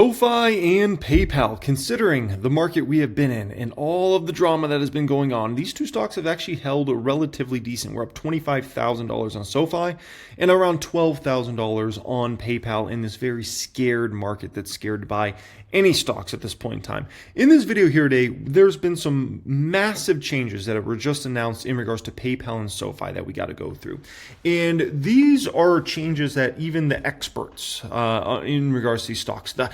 Sofi and PayPal, considering the market we have been in and all of the drama that has been going on, these two stocks have actually held relatively decent. We're up $25,000 on Sofi and around $12,000 on PayPal in this very scared market that's scared to buy any stocks at this point in time. In this video here today, there's been some massive changes that were just announced in regards to PayPal and Sofi that we got to go through. And these are changes that even the experts in regards to these stocks, the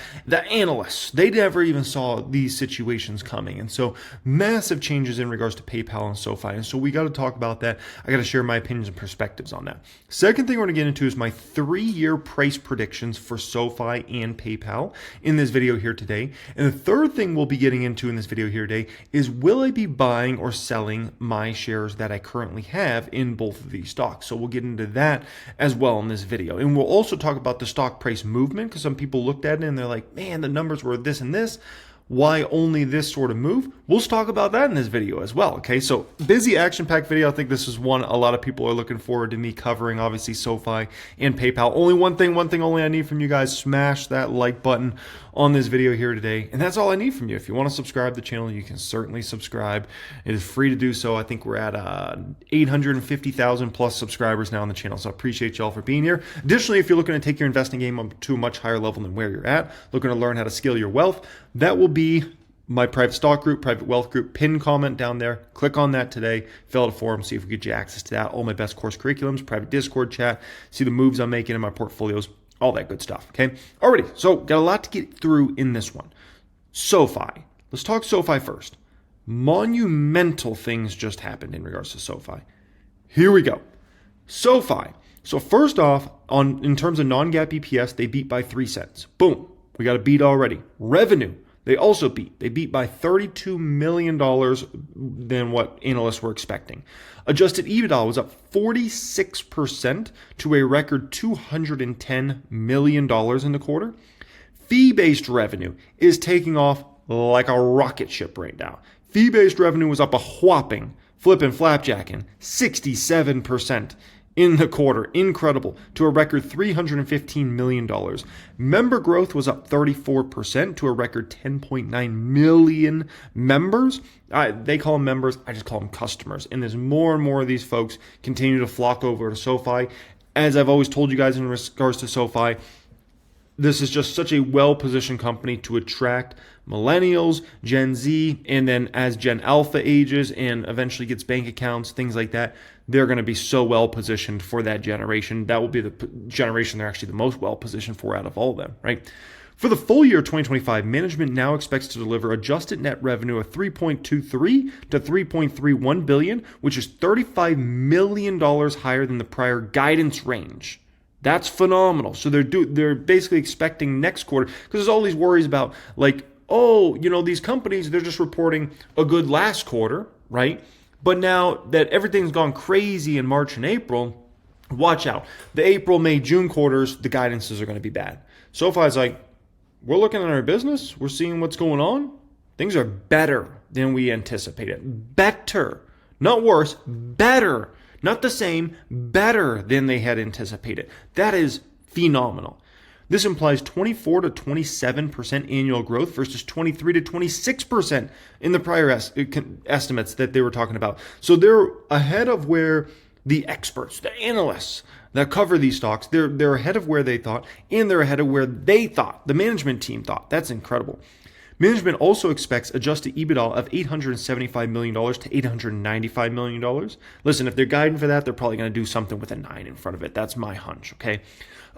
analysts, they never even saw these situations coming. And so massive changes in regards to PayPal and Sofi. And so we got to talk about that. I got to share my opinions and perspectives on that. Second thing we're going to get into is my 3-year price predictions for Sofi and PayPal in this video here today. And the third thing we'll be getting into in this video here today is, will I be buying or selling my shares that I currently have in both of these stocks? So we'll get into that as well in this video. And we'll also talk about the stock price movement, because some people looked at it and they're like, man, the numbers were this and this. Why only this sort of move? We'll talk about that in this video as well. Okay, so busy action-packed video. I think this is one a lot of people are looking forward to me covering, obviously Sofi and PayPal. Only one thing only I need from you guys: smash that like button on this video here today. And that's all I need from you. If you want to subscribe to the channel, you can certainly subscribe. It is free to do so. I think we're at 850,000 plus subscribers now on the channel. So I appreciate y'all for being here. Additionally, if you're looking to take your investing game up to a much higher level than where you're at, looking to learn how to scale your wealth, that will be my private stock group, private wealth group. Pin comment down there. Click on that today. Fill out a form. See if we get you access to that. All my best course curriculums, private Discord chat. See the moves I'm making in my portfolios. All that good stuff. Okay. Alrighty. So got a lot to get through in this one. Sofi. Let's talk Sofi first. Monumental things just happened in regards to Sofi. Here we go. Sofi. So first off, in terms of non-GAAP EPS, they beat by 3 cents. Boom. We got a beat already. Revenue. They also beat. They beat by $32 million than what analysts were expecting. Adjusted EBITDA was up 46% to a record $210 million in the quarter. Fee-based revenue is taking off like a rocket ship right now. Fee-based revenue was up a whopping, flapjacking, 67% in the quarter. Incredible. To a record $315 million. Member growth was up 34% to a record 10.9 million members. They call them members. I just call them customers. And there's more and more of these folks continue to flock over to Sofi. As I've always told you guys in regards to Sofi, this is just such a well-positioned company to attract millennials, Gen Z, and then as Gen Alpha ages and eventually gets bank accounts, things like that, they're going to be so well-positioned for that generation. That will be the generation they're actually the most well-positioned for out of all of them, right? For the full year 2025, management now expects to deliver adjusted net revenue of $3.23 to $3.31 billion, which is $35 million higher than the prior guidance range. That's phenomenal. So they're basically expecting next quarter, because there's all these worries about like, oh, these companies, they're just reporting a good last quarter, right? But now that everything's gone crazy in March and April, watch out. The April, May, June quarters, the guidances are going to be bad. Sofi's like, we're looking at our business. We're seeing what's going on. Things are better than we anticipated. Better, not worse, better. Not the same, better than they had anticipated. That is phenomenal. This implies 24 to 27% annual growth versus 23 to 26% in the prior estimates that they were talking about. So they're ahead of where the experts, the analysts that cover these stocks, they're ahead of where they thought, and they're ahead of where they thought, the management team thought. That's incredible. Management also expects adjusted EBITDA of $875 million to $895 million. Listen, if they're guiding for that, they're probably going to do something with a 9 in front of it. That's my hunch, okay?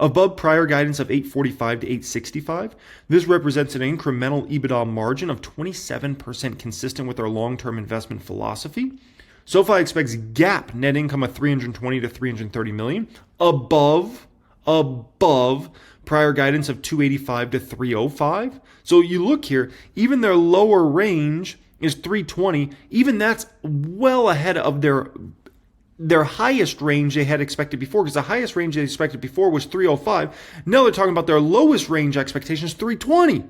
Above prior guidance of $845 to $865, this represents an incremental EBITDA margin of 27%, consistent with our long-term investment philosophy. Sofi expects GAAP net income of $320 to $330 million, above prior guidance of $285 to $305. So you look here, even their lower range is $320. Even that's well ahead of their highest range they had expected before, because the highest range they expected before was $305. Now they're talking about their lowest range expectations, $320.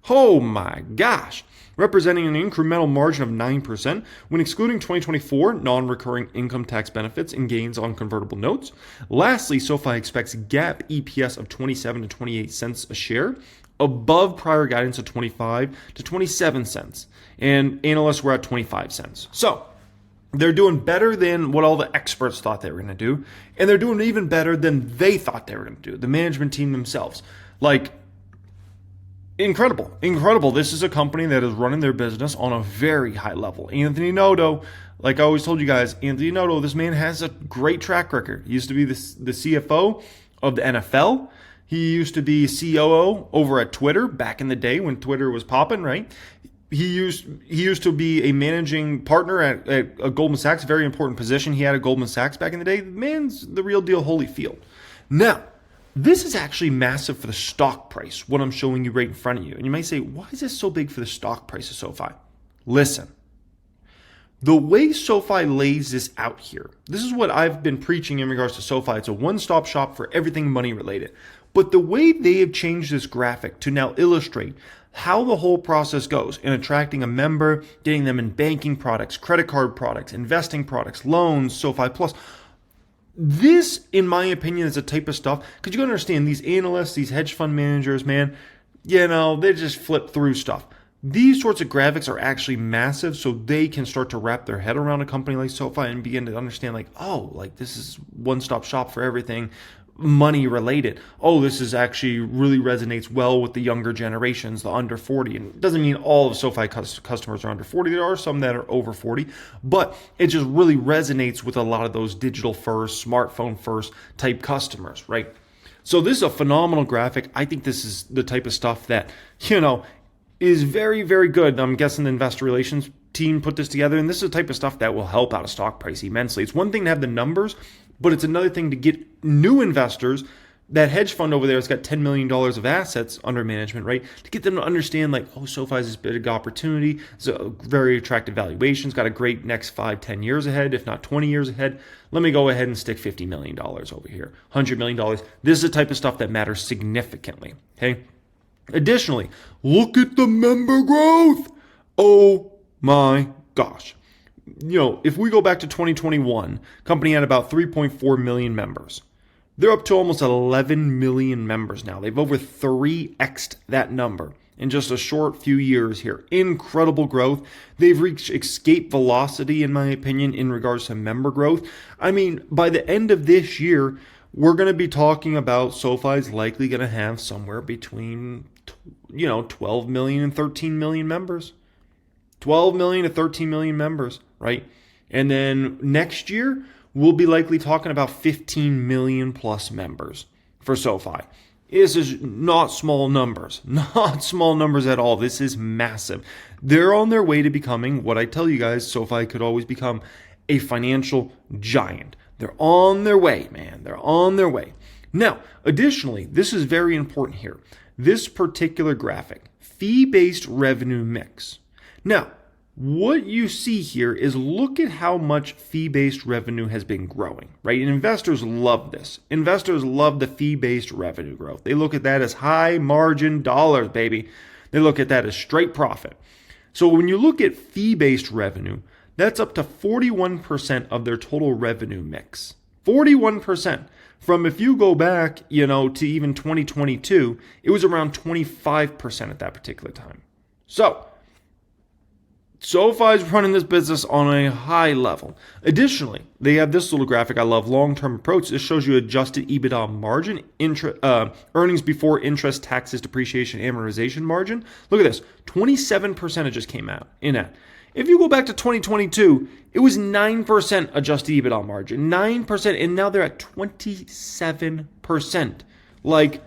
Oh my gosh. Representing an incremental margin of 9% when excluding 2024 non-recurring income tax benefits and gains on convertible notes. Lastly, Sofi expects GAAP EPS of 27 to 28 cents a share, above prior guidance of 25 to 27 cents. And analysts were at 25 cents. So they're doing better than what all the experts thought they were going to do. And they're doing even better than they thought they were going to do, the management team themselves. Like, incredible. This is a company that is running their business on a very high level. Anthony Noto, like I always told you guys, Anthony Noto, this man has a great track record. He used to be the CFO of the NFL. He used to be COO over at Twitter back in the day when Twitter was popping, right? He used to be a managing partner at a Goldman Sachs, very important position he had at Goldman Sachs back in the day. The man's the real deal Holyfield. Now, this is actually massive for the stock price, what I'm showing you right in front of you. And you might say, why is this so big for the stock price of SoFi? Listen, the way SoFi lays this out here, this is what I've been preaching in regards to SoFi. It's a one-stop shop for everything money related. But the way they have changed this graphic to now illustrate how the whole process goes in attracting a member, getting them in banking products, credit card products, investing products, loans, SoFi Plus. This, in my opinion, is the type of stuff, because you gotta understand, these analysts, these hedge fund managers, man, they just flip through stuff. These sorts of graphics are actually massive, so they can start to wrap their head around a company like SoFi and begin to understand, like, oh, like this is one-stop shop for everything money related. Oh, this is actually really resonates well with the younger generations, the under 40. And it doesn't mean all of SoFi customers are under 40. There are some that are over 40, but it just really resonates with a lot of those digital first, smartphone first type customers, right? So this is a phenomenal graphic. I think this is the type of stuff that, is very, very good. I'm guessing the investor relations team put this together, and this is the type of stuff that will help out a stock price immensely. It's one thing to have the numbers, but it's another thing to get new investors. That hedge fund over there has got $10 million of assets under management, right? To get them to understand, like, oh, SoFi is this big opportunity. It's a very attractive valuation. It's got a great next 5-10 years ahead, if not 20 years ahead. Let me go ahead and stick $50 million over here, $100 million. This is the type of stuff that matters significantly, okay? Additionally, look at the member growth. Oh my gosh. If we go back to 2021, company had about 3.4 million members. They're up to almost 11 million members now. They've over 3x'd that number in just a short few years here. Incredible growth. They've reached escape velocity, in my opinion, in regards to member growth. I mean, by the end of this year, we're going to be talking about SoFi's likely going to have somewhere between 12 million and 13 million members. 12 million to 13 million members, right? And then next year, we'll be likely talking about 15 million plus members for SoFi. This is not small numbers, not small numbers at all. This is massive. They're on their way to becoming what I tell you guys, SoFi could always become a financial giant. They're on their way, man. They're on their way. Now, additionally, this is very important here. This particular graphic, fee-based revenue mix. Now, what you see here is look at how much fee-based revenue has been growing, right? And investors love this. Investors love the fee-based revenue growth. They look at that as high margin dollars, baby. They look at that as straight profit. So when you look at fee-based revenue, that's up to 41% of their total revenue mix. 41%. From if you go back, to even 2022, it was around 25% at that particular time. So, SoFi's running this business on a high level. Additionally, they have this little graphic I love, long-term approach. This shows you adjusted EBITDA margin, earnings before interest, taxes, depreciation, amortization margin. Look at this, 27% it just came out in that. If you go back to 2022, it was 9% adjusted EBITDA margin, 9%, and now they're at 27%. Like,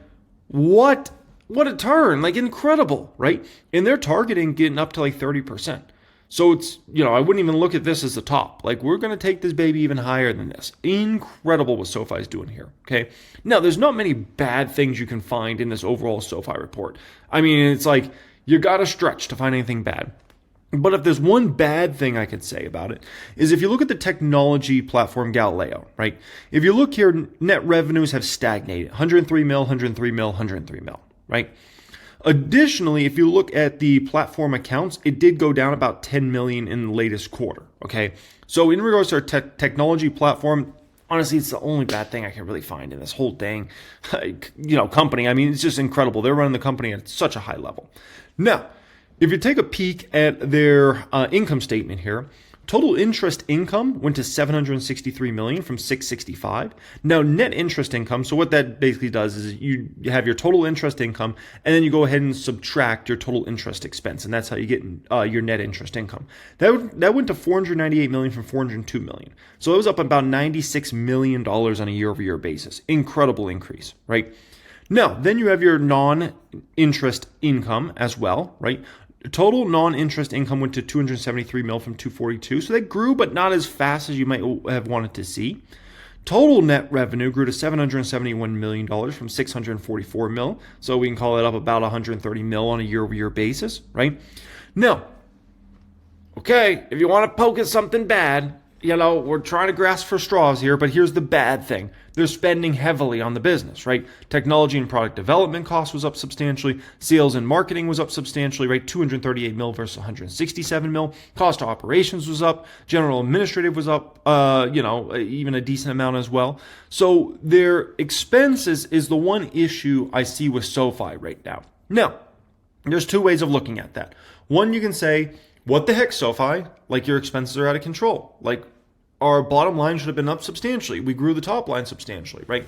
what a turn, like incredible, right? And they're targeting getting up to like 30%. So it's, I wouldn't even look at this as the top. Like, we're going to take this baby even higher than this. Incredible what SoFi is doing here, okay? Now, there's not many bad things you can find in this overall SoFi report. I mean, it's like, you got to stretch to find anything bad. But if there's one bad thing I could say about it, is if you look at the technology platform Galileo, right? If you look here, net revenues have stagnated, 103 mil, 103 mil, 103 mil, right? Additionally, if you look at the platform accounts, it did go down about 10 million in the latest quarter, okay? So in regards to our technology platform, honestly, it's the only bad thing I can really find in this whole dang, company. I mean, it's just incredible. They're running the company at such a high level. Now, if you take a peek at their income statement here, total interest income went to $763 million from $665. Now, net interest income, so what that basically does is you have your total interest income, and then you go ahead and subtract your total interest expense, and that's how you get your net interest income. That went to $498 million from $402 million. So it was up about $96 million on a year-over-year basis. Incredible increase, right? Now, then you have your non-interest income as well, right? Total non-interest income went to $273 million from $242. So they grew, but not as fast as you might have wanted to see. Total net revenue grew to $771 million from $644 million. So we can call it up about $130 million on a year-over-year basis, right? Now, okay, if you want to poke at something bad, we're trying to grasp for straws here, but here's the bad thing. They're spending heavily on the business, right? Technology and product development cost was up substantially. Sales and marketing was up substantially, right? $238 million versus $167 million. Cost of operations was up. General administrative was up, even a decent amount as well. So their expenses is the one issue I see with SoFi right now. Now, there's two ways of looking at that. One, you can say, what the heck, SoFi? Like, your expenses are out of control. Like, our bottom line should have been up substantially. We grew the top line substantially, right?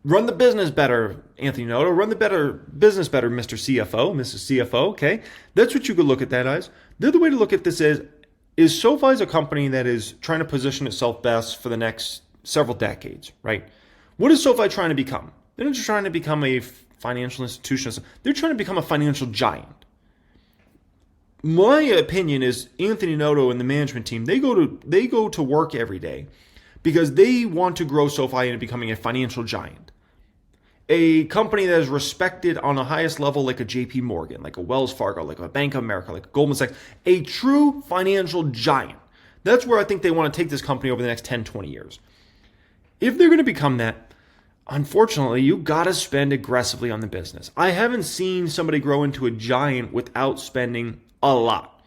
Run the business better, Anthony Noto. Run the business better, Mr. CFO, Mrs. CFO, okay? That's what you could look at that as. The other way to look at this is SoFi a company that is trying to position itself best for the next several decades, right? What is SoFi trying to become? They're not just trying to become a financial institution. They're trying to become a financial giant. My opinion is Anthony Noto and the management team, they go to work every day because they want to grow SoFi into becoming a financial giant. A company that is respected on the highest level like a JP Morgan, like a Wells Fargo, like a Bank of America, like a Goldman Sachs, a true financial giant. That's where I think they want to take this company over the next 10, 20 years. If they're going to become that, unfortunately, you got to spend aggressively on the business. I haven't seen somebody grow into a giant without spending a lot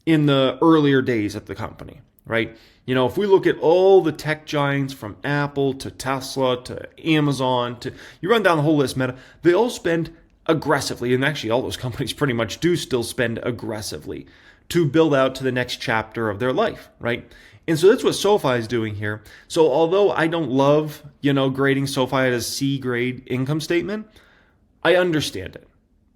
in the earlier days of the company, right? If we look at all the tech giants from Apple to Tesla to Amazon to, you run down the whole list, Meta, they all spend aggressively. And actually all those companies pretty much do still spend aggressively to build out to the next chapter of their life, right? And so that's what SoFi is doing here. So although I don't love, grading SoFi at a C grade income statement, I understand it.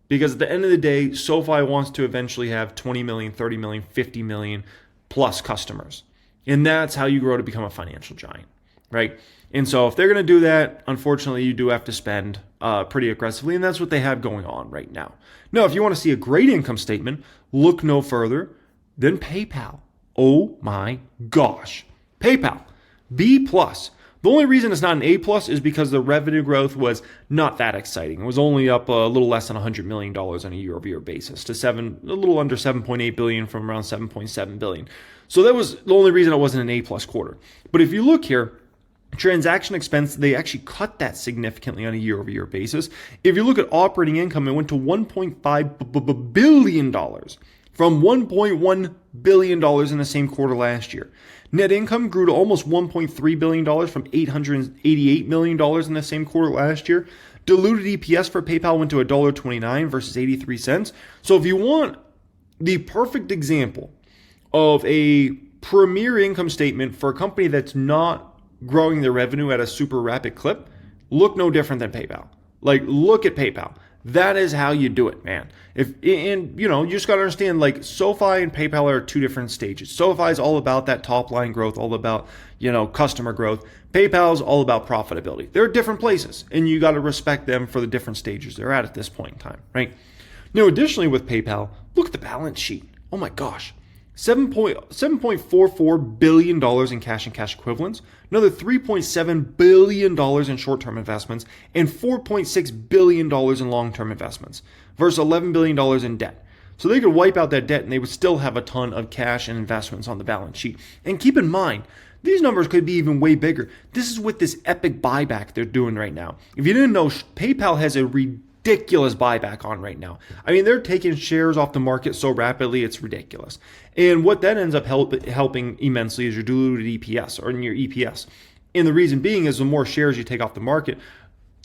Because at the end of the day, SoFi wants to eventually have 20 million, 30 million, 50 million plus customers. And that's how you grow to become a financial giant, right? And so if they're going to do that, unfortunately, you do have to spend pretty aggressively. And that's what they have going on right now. Now, if you want to see a great income statement, look no further than PayPal. Oh my gosh. PayPal, B+. The only reason it's not an A+ is because the revenue growth was not that exciting. It was only up a little less than $100 million on a year-over-year basis to a little under $7.8 billion from around $7.7 billion. So that was the only reason it wasn't an A+ quarter. But if you look here, transaction expense, they actually cut that significantly on a year-over-year basis. If you look at operating income, it went to $1.5 billion from $1.1 billion in the same quarter last year. Net income grew to almost $1.3 billion from $888 million in the same quarter last year. Diluted EPS for PayPal went to $1.29 versus 83 cents. So if you want the perfect example of a premier income statement for a company that's not growing their revenue at a super rapid clip, look no different than PayPal. Like, look at PayPal. That is how you do it, man. You just got to understand, like, SoFi and PayPal are two different stages. SoFi is all about that top line growth, all about, customer growth. PayPal is all about profitability. They're different places, and you got to respect them for the different stages they're at this point in time, right? Now, additionally with PayPal, look at the balance sheet. Oh my gosh. $7.44 billion in cash and cash equivalents, another $3.7 billion in short-term investments, and $4.6 billion in long-term investments versus $11 billion in debt. So they could wipe out that debt and they would still have a ton of cash and investments on the balance sheet. And keep in mind, these numbers could be even way bigger. This is with this epic buyback they're doing right now. If you didn't know, PayPal has a ridiculous buyback on right now. I mean, they're taking shares off the market so rapidly, it's ridiculous. And what that ends up helping immensely is your diluted EPS or in your EPS. And the reason being is the more shares you take off the market,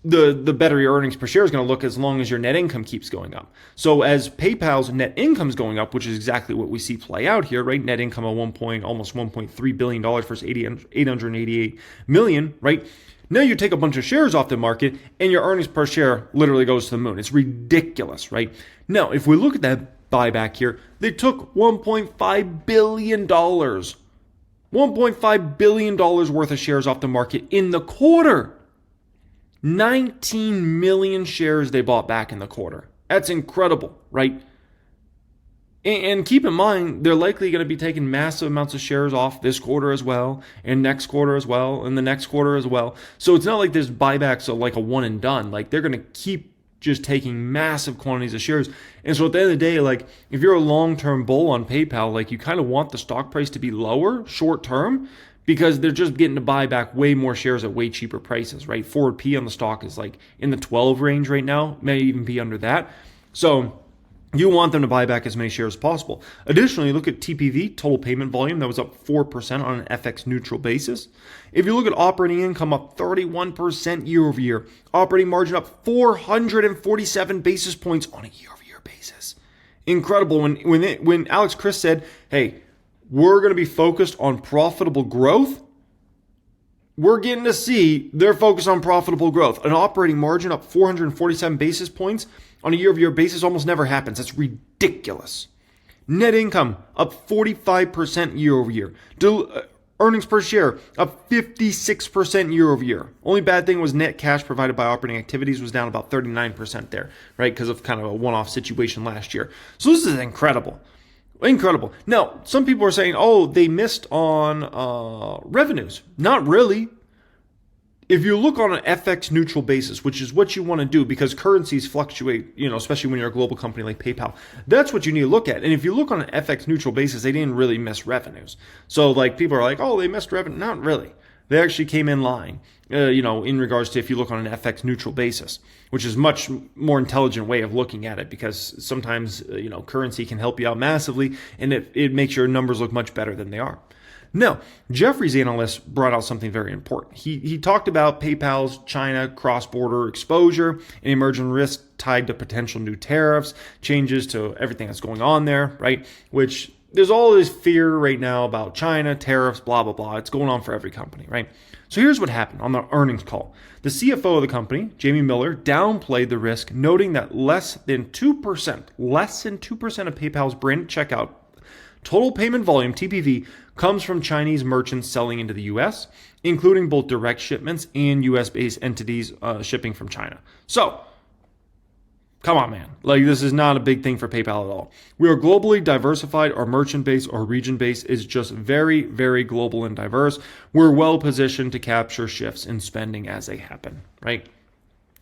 the better your earnings per share is going to look as long as your net income keeps going up. So as PayPal's net income is going up, which is exactly what we see play out here, right? Net income of almost $1.3 billion versus 888 million, right? Now you take a bunch of shares off the market and your earnings per share literally goes to the moon. It's ridiculous, right? Now, if we look at that buyback here, they took $1.5 billion. $1.5 billion worth of shares off the market in the quarter. 19 million shares they bought back in the quarter. That's incredible, right? And keep in mind, they're likely going to be taking massive amounts of shares off this quarter as well, and next quarter as well, and the next quarter as well. So it's not like this buybacks are like a one and done. Like they're going to keep just taking massive quantities of shares. And so at the end of the day, like if you're a long-term bull on PayPal, like you kind of want the stock price to be lower short term, because they're just getting to buy back way more shares at way cheaper prices, right? Forward P on the stock is like in the 12 range right now, may even be under that. So you want them to buy back as many shares as possible. Additionally, look at TPV, total payment volume, that was up 4% on an FX neutral basis. If you look at operating income, up 31% year over year. Operating margin up 447 basis points on a year over year basis. Incredible. When Alex Chris said, hey, we're going to be focused on profitable growth, we're getting to see they're focused on profitable growth. An operating margin up 447 basis points on a year-over-year basis almost never happens. That's ridiculous. Net income up 45% year-over-year. Earnings per share up 56% year-over-year. Only bad thing was net cash provided by operating activities was down about 39% there, right? Because of kind of a one-off situation last year. So this is incredible. Incredible. Now, some people are saying, oh, they missed on revenues. Not really. If you look on an FX neutral basis, which is what you want to do because currencies fluctuate, especially when you're a global company like PayPal, that's what you need to look at. And if you look on an FX neutral basis, they didn't really miss revenues. So like people are like, oh, they missed revenue. Not really. They actually came in line, in regards to if you look on an FX neutral basis, which is much more intelligent way of looking at it because sometimes, currency can help you out massively and it makes your numbers look much better than they are. Now, Jeffrey's analyst brought out something very important. He talked about PayPal's China cross-border exposure and emerging risk tied to potential new tariffs, changes to everything that's going on there, right? Which there's all this fear right now about China, tariffs, blah, blah, blah. It's going on for every company, right? So here's what happened on the earnings call. The CFO of the company, Jamie Miller, downplayed the risk, noting that less than 2% of PayPal's branded checkout total payment volume, TPV, comes from Chinese merchants selling into the U.S., including both direct shipments and U.S.-based entities shipping from China. So, come on, man. Like, this is not a big thing for PayPal at all. We are globally diversified. Our merchant base, our region base is just very, very global and diverse. We're well positioned to capture shifts in spending as they happen, right?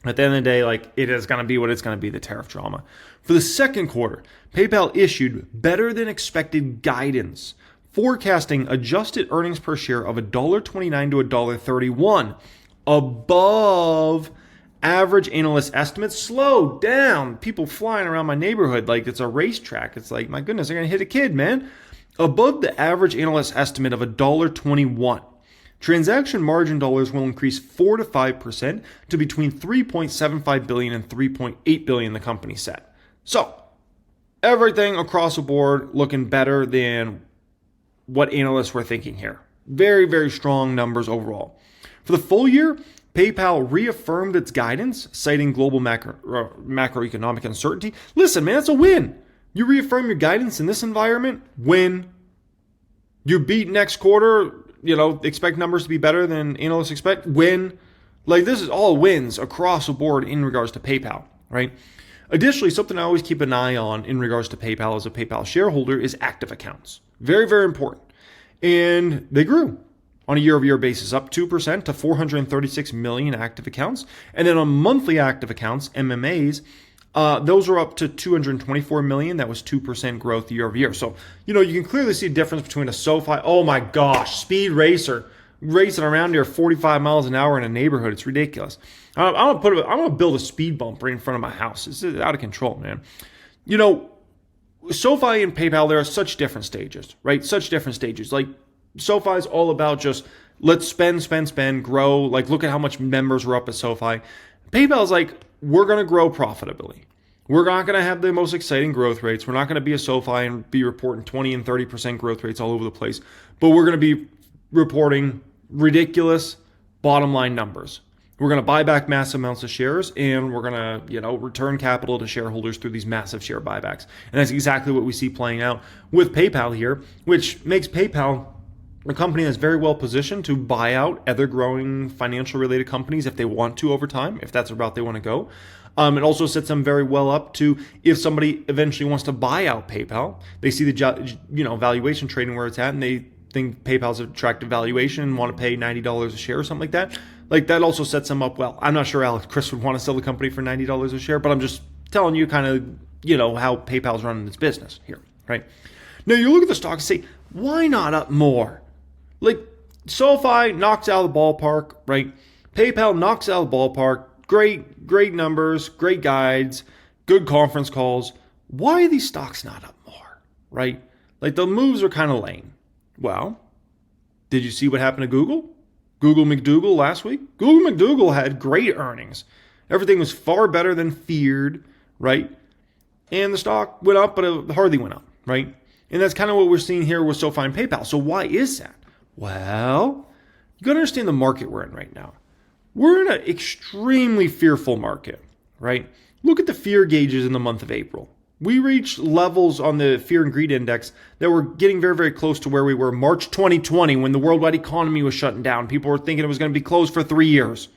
At the end of the day, like, it is going to be what it's going to be, the tariff drama. For the second quarter, PayPal issued better than expected guidance, forecasting adjusted earnings per share of $1.29 to $1.31, above average analyst estimates. Slow down. People flying around my neighborhood like it's a racetrack. It's like, my goodness, they're going to hit a kid, man. Above the average analyst estimate of $1.21. Transaction margin dollars will increase 4 to 5% to between $3.75 billion and $3.8 billion, the company said. So, everything across the board looking better than what analysts were thinking here. Very, very strong numbers overall. For the full year, PayPal reaffirmed its guidance, citing global macroeconomic uncertainty. Listen, man, it's a win. You reaffirm your guidance in this environment, win. You beat next quarter, expect numbers to be better than analysts expect, win. Like, this is all wins across the board in regards to PayPal, right? Additionally, something I always keep an eye on in regards to PayPal as a PayPal shareholder is active accounts. Very, very important. And they grew on a year-over-year basis, up 2% to 436 million active accounts. And then on monthly active accounts, MMAs, those are up to 224 million. That was 2% growth year over year. So, you can clearly see a difference between a Sofi. Oh my gosh, speed racer racing around here 45 miles an hour in a neighborhood. It's ridiculous. I'm gonna build a speed bump right in front of my house. This is out of control, man. SoFi and PayPal, there are such different stages, right? Such different stages. Like, SoFi is all about just let's spend, grow. Like, look at how much members were up at SoFi. PayPal's like, we're going to grow profitably. We're not going to have the most exciting growth rates. We're not going to be a SoFi and be reporting 20 and 30% growth rates all over the place. But we're going to be reporting ridiculous bottom line numbers. We're going to buy back massive amounts of shares, and we're going to, return capital to shareholders through these massive share buybacks. And that's exactly what we see playing out with PayPal here, which makes PayPal a company that's very well positioned to buy out other growing financial related companies if they want to over time, if that's the route they want to go. It also sets them very well up to, if somebody eventually wants to buy out PayPal, they see the valuation trading where it's at, and they think PayPal's an attractive valuation and want to pay $90 a share or something like that. Like, that also sets them up well. I'm not sure Alex Chris would want to sell the company for $90 a share, but I'm just telling you kind of, how PayPal's running its business here, right? Now, you look at the stock and say, why not up more? Like, SoFi knocks out of the ballpark, right? PayPal knocks out of the ballpark. Great numbers, great guides, good conference calls. Why are these stocks not up more, right? Like, the moves are kind of lame. Well, did you see what happened to Google? Google McDougal last week? Google McDougal had great earnings. Everything was far better than feared, right? And the stock went up, but it hardly went up, right? And that's kind of what we're seeing here with SoFi and PayPal. So why is that? Well, you got to understand the market we're in right now. We're in an extremely fearful market, right? Look at the fear gauges in the month of April. We reached levels on the fear and greed index that were getting very, very close to where we were March 2020 when the worldwide economy was shutting down. People were thinking it was going to be closed for 3 years.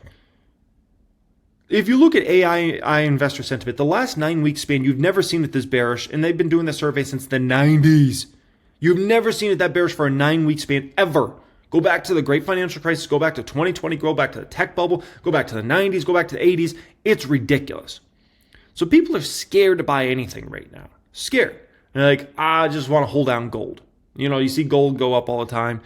If you look at AI investor sentiment, the last 9 week span, you've never seen it this bearish, and they've been doing the survey since the 90s. You've never seen it that bearish for a 9 week span ever. Go back to the great financial crisis, go back to 2020, go back to the tech bubble, go back to the 90s, go back to the 80s. It's ridiculous. So people are scared to buy anything right now. Scared. They're like, I just want to hold down gold. You see gold go up all the time.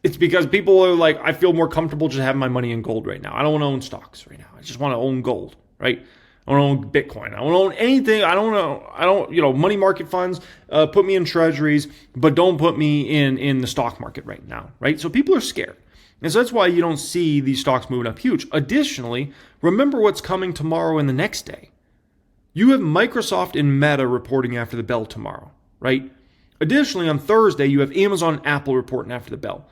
It's because people are like, I feel more comfortable just having my money in gold right now. I don't want to own stocks right now. I just want to own gold, right? I want to own Bitcoin. I don't own anything. I don't, money market funds, put me in treasuries, but don't put me in the stock market right now, right? So people are scared. And so that's why you don't see these stocks moving up huge. Additionally, remember what's coming tomorrow and the next day. You have Microsoft and Meta reporting after the bell tomorrow, right? Additionally, on Thursday, you have Amazon and Apple reporting after the bell.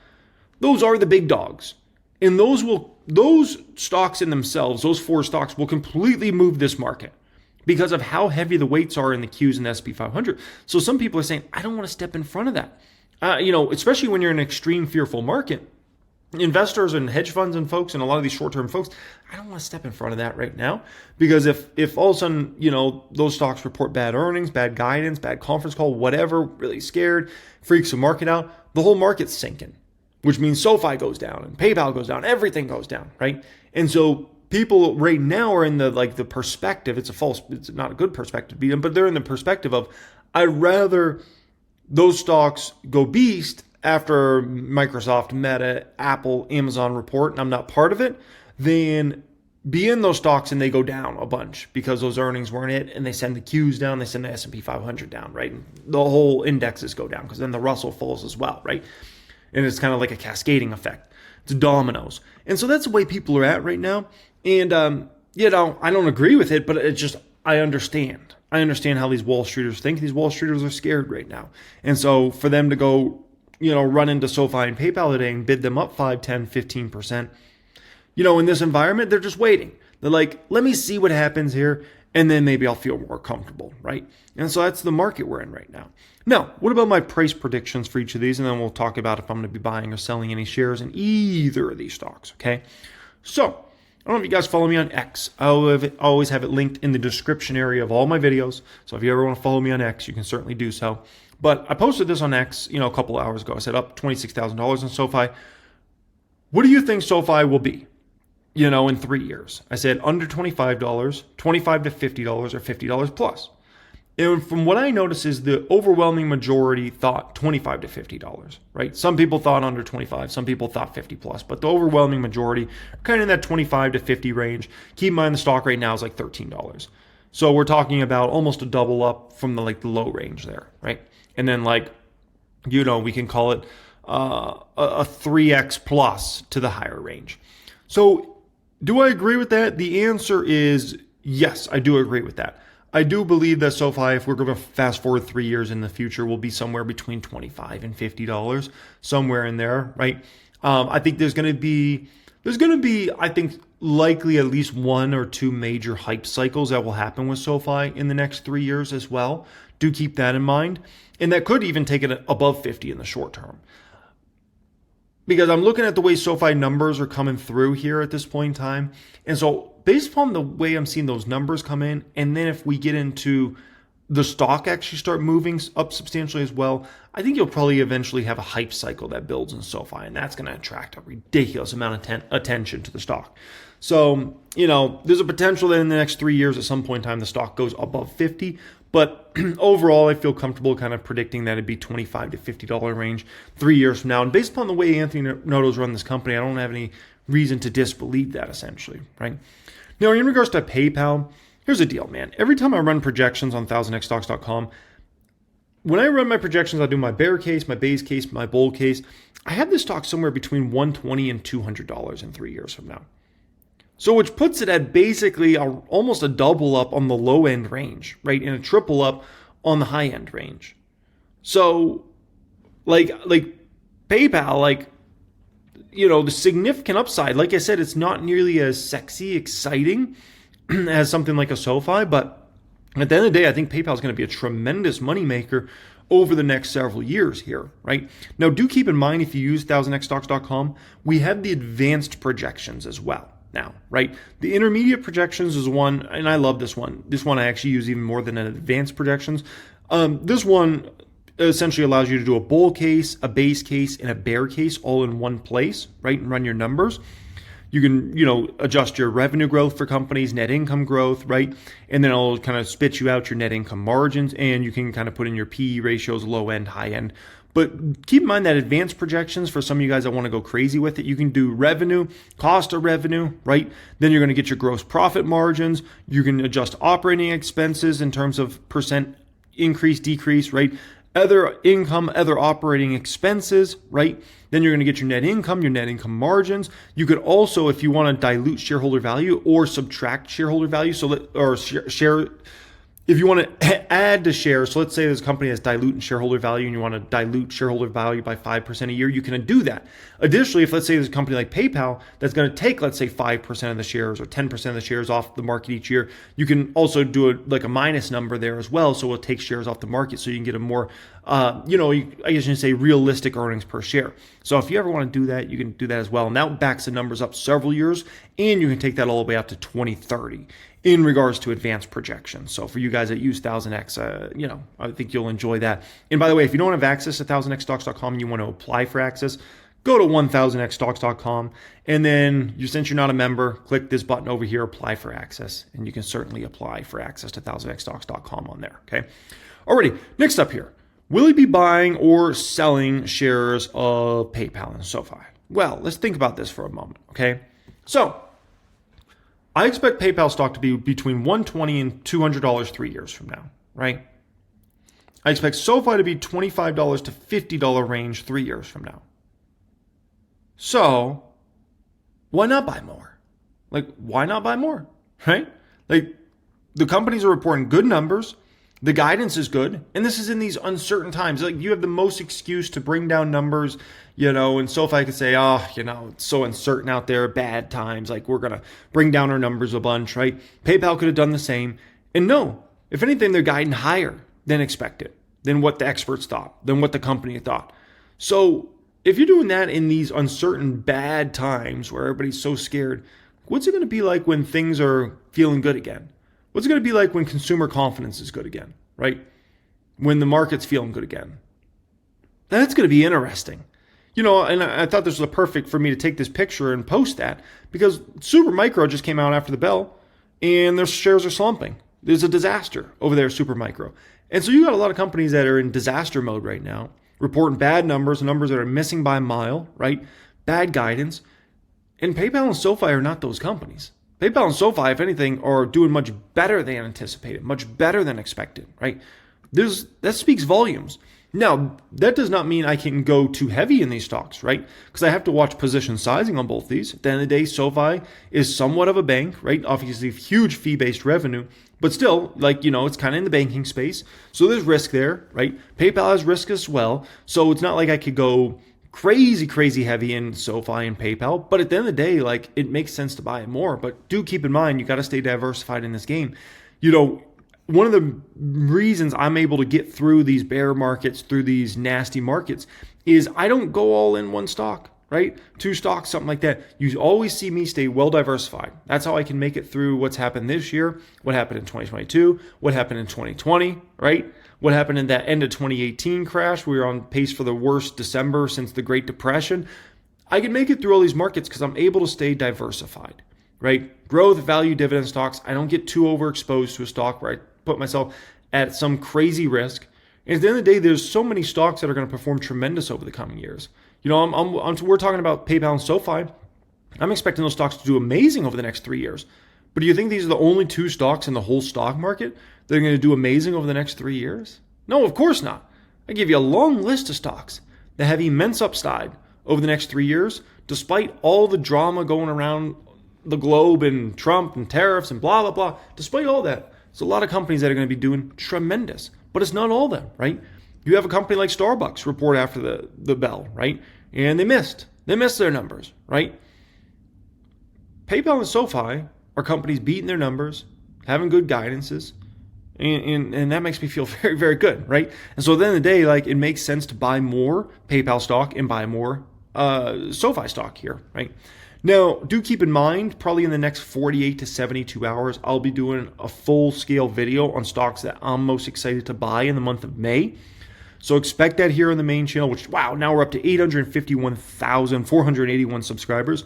Those are the big dogs. And those stocks in themselves, those 4 stocks, will completely move this market because of how heavy the weights are in the Qs and the SP 500. So some people are saying, I don't want to step in front of that. Especially when you're in an extreme fearful market. Investors and hedge funds and folks and a lot of these short-term folks, I don't want to step in front of that right now because if all of a sudden, those stocks report bad earnings, bad guidance, bad conference call, whatever, really scared, freaks the market out, the whole market's sinking, which means SoFi goes down and PayPal goes down, everything goes down, right? And so people right now are in the perspective, it's not a good perspective to be in, but they're in the perspective of, I'd rather those stocks go beast after Microsoft, Meta, Apple, Amazon report, and I'm not part of it, then be in those stocks and they go down a bunch because those earnings weren't it, and they send the Qs down, they send the S&P 500 down, right? And the whole indexes go down because then the Russell falls as well, right? And it's kind of like a cascading effect. It's dominoes. And so that's the way people are at right now. And, I don't agree with it, but it's just, I understand. I understand how these Wall Streeters think. These Wall Streeters are scared right now. And so for them to go, run into SoFi and PayPal today and bid them up 5, 10, 15%, in this environment, they're just waiting. They're like, let me see what happens here, and then maybe I'll feel more comfortable, right? And so that's the market we're in right now. Now, what about my price predictions for each of these? And then we'll talk about if I'm going to be buying or selling any shares in either of these stocks, okay? So, I don't know if you guys follow me on X. I always have it linked in the description area of all my videos. So if you ever want to follow me on X, you can certainly do so. But I posted this on X, a couple of hours ago. I said up $26,000 on SoFi. What do you think SoFi will be, in 3 years? I said under $25, $25 to $50, or $50 plus. And from what I noticed is the overwhelming majority thought $25 to $50, right? Some people thought under 25, some people thought 50 plus, but the overwhelming majority are kind of in that 25 to 50 range. Keep in mind the stock right now is like $13. So we're talking about almost a double up from the low range there, right? And then we can call it a 3x plus to the higher range. So do I agree with that? The answer is yes, I do agree with that. I do believe that SoFi, if we're going to fast forward 3 years in the future, will be somewhere between $25 and $50, somewhere in there, right? I think there's going to be, I think, likely at least 1 or 2 major hype cycles that will happen with SoFi in the next 3 years as well. Do keep that in mind. And that could even take it above 50 in the short term. Because I'm looking at the way SoFi numbers are coming through here at this point in time. And so based upon the way I'm seeing those numbers come in, and then if we get into the stock actually start moving up substantially as well, I think you'll probably eventually have a hype cycle that builds in SoFi, and that's going to attract a ridiculous amount of attention to the stock. So, there's a potential that in the next 3 years, at some point in time, the stock goes above 50. But overall, I feel comfortable kind of predicting that it'd be $25 to $50 range 3 years from now. And based upon the way Anthony Noto's run this company, I don't have any reason to disbelieve that, essentially, right? Now, in regards to PayPal, here's the deal, man. Every time I run projections on 1000xstocks.com, when I run my projections, I do my bear case, my base case, my bull case. I have this stock somewhere between $120 and $200 in 3 years from now. So which puts it at basically almost a double up on the low end range, right? And a triple up on the high end range. So like PayPal, the significant upside, like I said, it's not nearly as sexy, exciting as something like a SoFi, but at the end of the day, I think PayPal is going to be a tremendous moneymaker over the next several years here, right? Now, do keep in mind, if you use 1000xstocks.com, we have the advanced projections as well. Now, right? The intermediate projections is one, and I love this one. This one I actually use even more than an advanced projections. This one essentially allows you to do a bull case, a base case, and a bear case all in one place, right? And run your numbers. You can, adjust your revenue growth for companies, net income growth, right? And then it'll kind of spit you out your net income margins, and you can kind of put in your PE ratios, low end, high end. But keep in mind that advanced projections, for some of you guys that want to go crazy with it, you can do revenue, cost of revenue, right? Then you're going to get your gross profit margins. You can adjust operating expenses in terms of percent increase, decrease, right? Other income, other operating expenses, right? Then you're going to get your net income margins. You could also, if you want to dilute shareholder value or subtract shareholder value, if you want to add to shares, so let's say this company has diluting shareholder value and you want to dilute shareholder value by 5% a year, you can do that. Additionally, if let's say there's a company like PayPal that's going to take, let's say 5% of the shares or 10% of the shares off the market each year, you can also do a minus number there as well. So we'll take shares off the market so you can get a more, I guess you can say realistic earnings per share. So if you ever want to do that, you can do that as well. And that backs the numbers up several years, and you can take that all the way up to 2030. In regards to advanced projections. So for you guys that use 1000x, I think you'll enjoy that. And by the way, if you don't have access to 1000xstocks.com and you want to apply for access, go to 1000xstocks.com. And then since you're not a member, click this button over here, apply for access. And you can certainly apply for access to 1000xstocks.com on there. Okay. Alrighty. Next up here, will he be buying or selling shares of PayPal and SoFi? Well, let's think about this for a moment. Okay. So, I expect PayPal stock to be between $120 and $200 3 years from now, right? I expect SoFi to be $25 to $50 range 3 years from now. So, why not buy more? Why not buy more, right? The companies are reporting good numbers. The guidance is good. And this is in these uncertain times. You have the most excuse to bring down numbers, and SoFi could say, it's so uncertain out there, bad times. We're going to bring down our numbers a bunch, right? PayPal could have done the same. And no, if anything, they're guiding higher than expected, than what the experts thought, than what the company thought. So if you're doing that in these uncertain, bad times where everybody's so scared, what's it going to be like when things are feeling good again? What's it going to be like when consumer confidence is good again, right? When the market's feeling good again? That's going to be interesting. And I thought this was perfect for me to take this picture and post that because Supermicro just came out after the bell and their shares are slumping. There's a disaster over there at Supermicro. And so you got a lot of companies that are in disaster mode right now, reporting bad numbers that are missing by a mile, right? Bad guidance. And PayPal and SoFi are not those companies. PayPal and SoFi, if anything, are doing much better than anticipated, much better than expected, right? That speaks volumes. Now, that does not mean I can go too heavy in these stocks, right? Because I have to watch position sizing on both these. At the end of the day, SoFi is somewhat of a bank, right? Obviously, huge fee-based revenue, but still, like, it's kind of in the banking space. So there's risk there, right? PayPal has risk as well. So it's not like I could go crazy heavy in SoFi and PayPal. But at the end of the day, like, it makes sense to buy it more. But do keep in mind, you got to stay diversified in this game. One of the reasons I'm able to get through these bear markets, through these nasty markets, is I don't go all in one stock, right? Two stocks, something like that. You always see me stay well diversified. That's how I can make it through what's happened this year, what happened in 2022, what happened in 2020, right? What happened in that end of 2018 crash. We were on pace for the worst December since the Great Depression. I can make it through all these markets because I'm able to stay diversified, right? Growth, value, dividend stocks. I don't get too overexposed to a stock where I put myself at some crazy risk. And at the end of the day, there's so many stocks that are going to perform tremendous over the coming years. We're talking about PayPal and SoFi. I'm expecting those stocks to do amazing over the next 3 years. But do you think these are the only two stocks in the whole stock market that are going to do amazing over the next 3 years? No, of course not. I give you a long list of stocks that have immense upside over the next 3 years, despite all the drama going around the globe and Trump and tariffs and blah, blah, blah. Despite all that, there's a lot of companies that are going to be doing tremendous, but it's not all of them, right? You have a company like Starbucks report after the bell, right? And they missed their numbers, right? PayPal and SoFi are companies beating their numbers, having good guidances, and that makes me feel very, very good, right? And so at the end of the day, like, it makes sense to buy more PayPal stock and buy more SoFi stock here, right? Now, do keep in mind, probably in the next 48 to 72 hours, I'll be doing a full-scale video on stocks that I'm most excited to buy in the month of May. So expect that here on the main channel, which, wow, now we're up to 851,481 subscribers.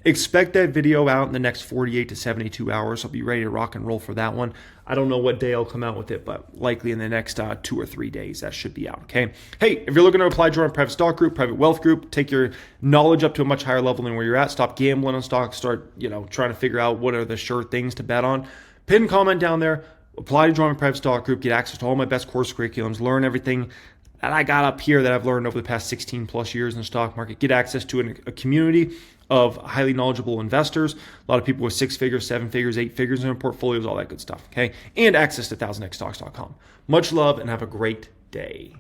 Expect that video out in the next 48 to 72 hours. I'll be ready to rock and roll for that one. I don't know what day I'll come out with it, but likely in the next 2 or 3 days, that should be out, okay? Hey, if you're looking to apply, join a private stock group, private wealth group, take your knowledge up to a much higher level than where you're at, stop gambling on stocks, start, trying to figure out what are the sure things to bet on. Pin comment down there, apply to join a private stock group, get access to all my best course curriculums, learn everything that I got up here that I've learned over the past 16 plus years in the stock market, get access to a community of highly knowledgeable investors, a lot of people with 6 figures, 7 figures, 8 figures in their portfolios, all that good stuff, okay? And access to 1000xstocks.com. Much love and have a great day.